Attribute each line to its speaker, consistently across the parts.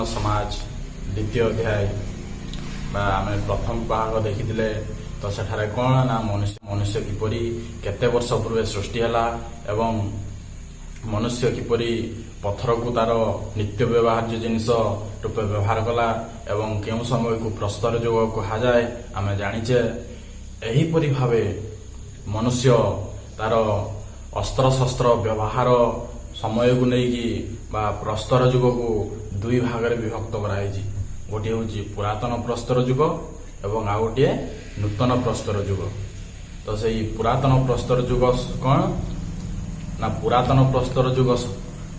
Speaker 1: समाज द्वितीय अध्याय आम प्रथम भाग देखी तो सेठारे कौन ना मनुष्य किपरि केते वर्ष पूर्वे सृष्टि है एवं मनुष्य किपरि पत्थर को तार नित्य व्यवहार्य जिनिस रूपे व्यवहार कला एवं केउ समय को प्रस्तर युग कहा जाए आम जानिचे एहीपरि भावे मनुष्य तार अस्त्र शस्त्र व्यवहार समय को लेकिन प्रस्तर युग को दुई भाग में विभक्त कराई। गोटे हूँ पुरातन प्रस्तर युग एवं आउ गोटे नूतन प्रस्तर युग। तो सही पुरातन प्रस्तर युग कौन ना पुरातन प्रस्तर युग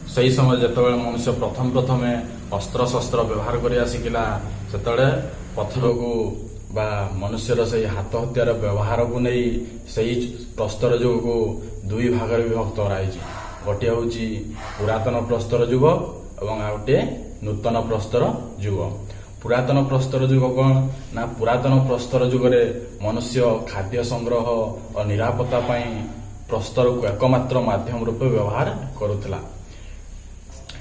Speaker 1: सही समय जिते मनुष्य प्रथम अस्त्र शस्त्र व्यवहार कर शिखला से पत्थर को बा मनुष्यर से हाथ हत्यार व्यवहार को नहीं सही प्रस्तर युग को दुई भाग में विभक्त कराई। गोटे हूँ पुरातन प्रस्तर युग एवं आ गोटे नूतन प्रस्तर युग। पुरातन प्रस्तर युग कौन ना पुरातन प्रस्तर युगरे मनुष्य खाद्य संग्रह और निरापत्ता प्रस्तर को एकमात्र माध्यम रूपे व्यवहार करुला।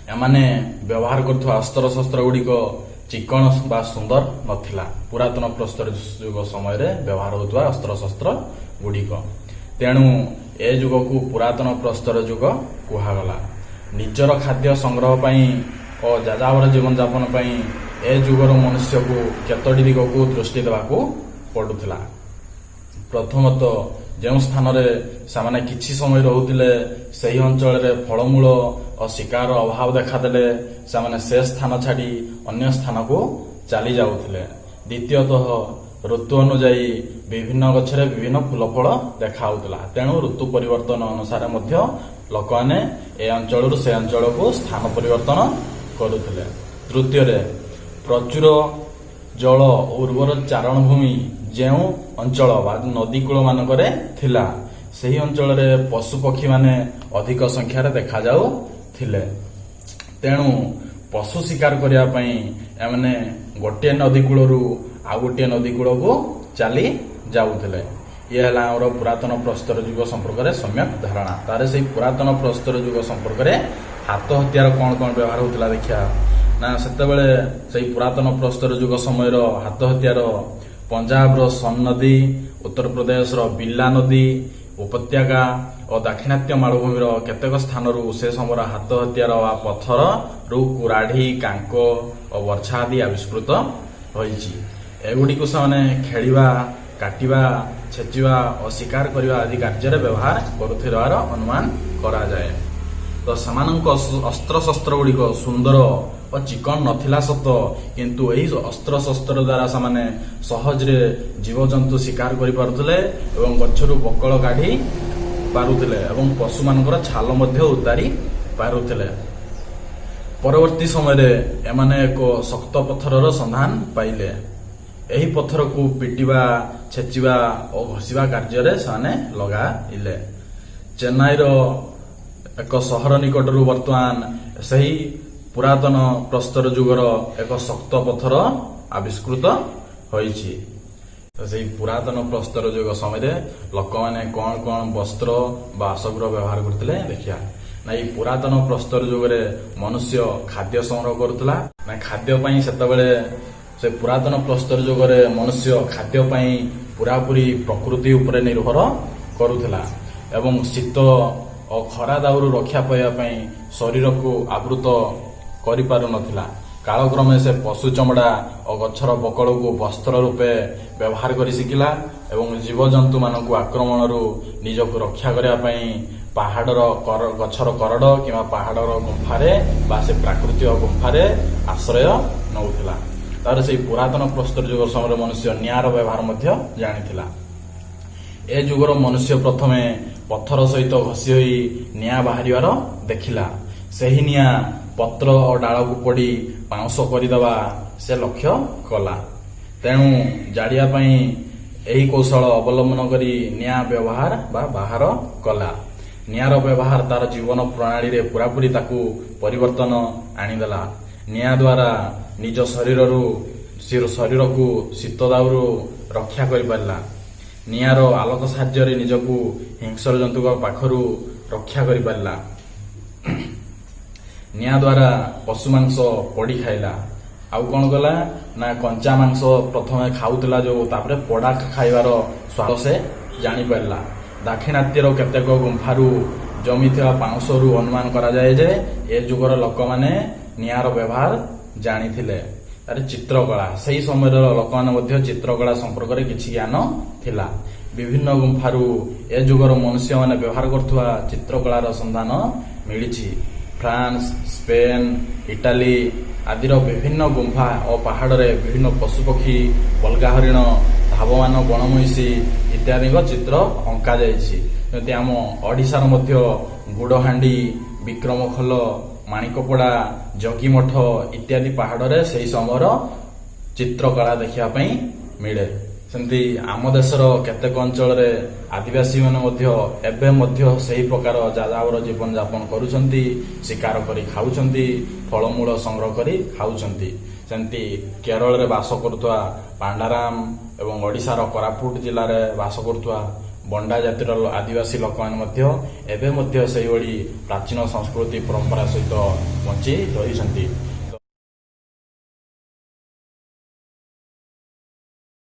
Speaker 1: एमाने व्यवहार करुवा अस्त्र शस्त्र गुड़िक चिकण बा सुंदर नथिला। पुरातन प्रस्तर युग समय व्यवहार होता अस्त्र शस्त्र गुड़िक तेणु ए युग को पुरातन प्रस्तर युग कहगला। निजर खाद्य संग्रह और जाजावर जीवन यापन ए युगर मनुष्य को केतोटी दिग को दृष्टि देवाकू पड़ुला। प्रथमतः जो स्थान से किछि समय रोते से अंचल फलमूल और शिकार अभाव देखादेले से स्थान छाड़ी अन्य स्थान को चली जाउथिले। द्वितीयतः ऋतु अनुजाई विभिन्न गछरे विभिन्न फूल फल देखाउतला। तेणु ऋतु परिवर्तन अनुसार लोक मैंने ए अंचल से अंचल को स्थान परिवर्तन करुथिले। तृतीय प्रचुर जल उर्वर चारण भूमि जो अंचल नदी कूल मानकरे थिला सही अंचल पशु पक्षी माने अधिक संख्यार देखा जाउथिले। तेणु पशु शिकार करिया पई एमने गोटे नदी कूलरू आ गोटे नदी कूल को चली जाउथिले। ये है आमर पुरातन प्रस्तर युग संपर्क में सम्यक धारणा। तार से पुरातन प्रस्तर युग संपर्क में हाथ हत्यार कौन कौन व्यवहार होता देखा ना से पुरातन प्रस्तर युग समय हाथ हत्यार पंजाब सन नदी उत्तर प्रदेश बिल्ला नदी उपत्यका और दाक्षिणात्य मालभूमि केतेक स्थान से समय हाथ हत्यार पत्थर रु कुराढ़ी कांक और वर्षा आदि आविष्कृत होइछि। एगुड़ी से खेलिबा काटिबा छेचिबा और शिकार करने आदि कार्य व्यवहार करुथिबार अनुमान करा जाए। तो समानक अस्त्र शस्त्र गुड़िक सुंदर और चिकन नथिला सत किंतु यही अस्त्र शस्त्र द्वारा से सहजरे जीवजंतु शिकार कर पारुथिले एवं गछरु बकल काढ़ी पारुथिले एवं पशु मानकर छाल मध्य उतारी पारुथिले। परवर्ती समय एमाने एक शक्त पत्थरर संधान पाइले। यही पत्थर को पिटिबा छेचिबा और घसीबा कार्य से लगाइले। चेन्नईर एक सहर निकटरू वर्तमान सही पुरातन प्रस्तर युगर एक शक्त पत्थर आविष्कृत होइछि। से पुरातन प्रस्तर युग समय लोक मैंने कौन कौन वस्त्र बासगृह व्यवहार करते देखिया ना। ये पुरातन प्रस्तर युगरे मनुष्य खाद्य संग्रह करुला ना खाद्य से पुरातन प्रस्तर युगरे मनुष्य खाद्य पूरापूरी प्रकृति उपरे निर्भर करुला एवं शीत और खरा दाउरू रक्षा पाइबा शरीर को आवृत करि पारु नथिला। कालक्रमे से पशु चमड़ा और गछर बकल को वस्त्र रूपे व्यवहार कर शिखिला एवं जीवजंतु मानक आक्रमण निजक रक्षा करने पहाड़र गछर करड़ कि पहाड़र गुंफारे बा से प्राकृतिक गुंफारे आश्रय नौथिला। तार से पुरातन प्रस्तर युग समय मनुष्य निआर व्यवहार मध्य जानिथिला। ए युगर मनुष्य प्रथमे पत्थर सहित घसी होई निआ बाहरिवार देखिला। सही निआ पत्र और डाल को पड़ी पाउंस करदेवा से लक्ष्य कला। तेणु जाड़िया यही कौशल अवलंबन करी निआ व्यवहार बा बाहर कला। निआर व्यवहार तार जीवन प्रणाली रे पूरापूरी ताकू परिवर्तन आनीदेला। निआ द्वारा निज शरीर को शीत दाउरू रक्षा कर पारला। निआर आलोक साहाय्य निजकू हिंसर जंतु पाखरू रक्षा कर पारला। निआ द्वारा पशु मांस पड़ी खाइला। ଆଉ କଣ କଲା ନା କଞ୍ଚା ମାଂସ ପ୍ରଥମେ ଖାଉଥିଲା ଯୋଉ, ତାପରେ ପୋଡା ଖାଇବାର ସ୍ୱାଦ ସେ ଜାଣିପାରିଲା। ଦାକ୍ଷିଣାତ୍ୟର କେତେକ ଗୁମ୍ଫାରୁ ଜମିଥିବା ପାଉଁଶରୁ ଅନୁମାନ କରାଯାଏ ଯେ ଏ ଯୁଗର ଲୋକମାନେ ନିଆଁର ବ୍ୟବହାର ଜାଣିଥିଲେ। ତାର ଚିତ୍ରକଳା, ସେହି ସମୟର ଲୋକମାନେ ମଧ୍ୟ ଚିତ୍ରକଳା ସମ୍ପର୍କରେ କିଛି ଜ୍ଞାନ ଥିଲା। ବିଭିନ୍ନ ଗୁମ୍ଫାରୁ ଏ ଯୁଗର ମନୁଷ୍ୟମାନେ ବ୍ୟବହାର କରୁଥିବା ଚିତ୍ରକଳାର ସନ୍ଧାନ ମିଳିଛି। ଫ୍ରାନ୍ସ, ସ୍ପେନ, ଇଟାଲୀ ଆଦିର ବିଭିନ୍ନ ଗୁମ୍ଫା ଓ ପାହାଡ଼ରେ ବିଭିନ୍ନ ପଶୁପକ୍ଷୀ, ବଲ୍ଗା ହରିଣ, ଧାବମାନ ବଣମଇଁଷି ଇତ୍ୟାଦିଙ୍କ ଚିତ୍ର ଅଙ୍କାଯାଇଛି। ଯେମିତି ଆମ ଓଡ଼ିଶାର ମଧ୍ୟ ଗୁଡ଼ହାଣ୍ଡି, ବିକ୍ରମଖୋଲ, ମାଣିକପଡ଼ା, ଜଙ୍ଗିମଠ ଇତ୍ୟାଦି ପାହାଡ଼ରେ ସେହି ସମୟର ଚିତ୍ରକଳା ଦେଖିବା ପାଇଁ ମିଳେ। ସେମିତି ଆମ ଦେଶର କେତେକ ଅଞ୍ଚଳରେ ଆଦିବାସୀମାନେ ମଧ୍ୟ ଏବେ ମଧ୍ୟ ସେହି ପ୍ରକାର ଯାଯାବର ଜୀବନଯାପନ କରୁଛନ୍ତି। ଶିକାର କରି ଖାଉଛନ୍ତି, ଫଳମୂଳ ସଂଗ୍ରହ କରି ଖାଉଛନ୍ତି। ସେମିତି କେରଳରେ ବାସ କରୁଥିବା ପାଣ୍ଡାରାମ ଏବଂ ଓଡ଼ିଶାର କୋରାପୁଟ ଜିଲ୍ଲାରେ ବାସ କରୁଥିବା ବଣ୍ଡା ଜାତିର ଆଦିବାସୀ ଲୋକମାନେ ମଧ୍ୟ ଏବେ ମଧ୍ୟ ସେହିଭଳି ପ୍ରାଚୀନ ସଂସ୍କୃତି ପରମ୍ପରା ସହିତ ବଞ୍ଚି ରହିଛନ୍ତି।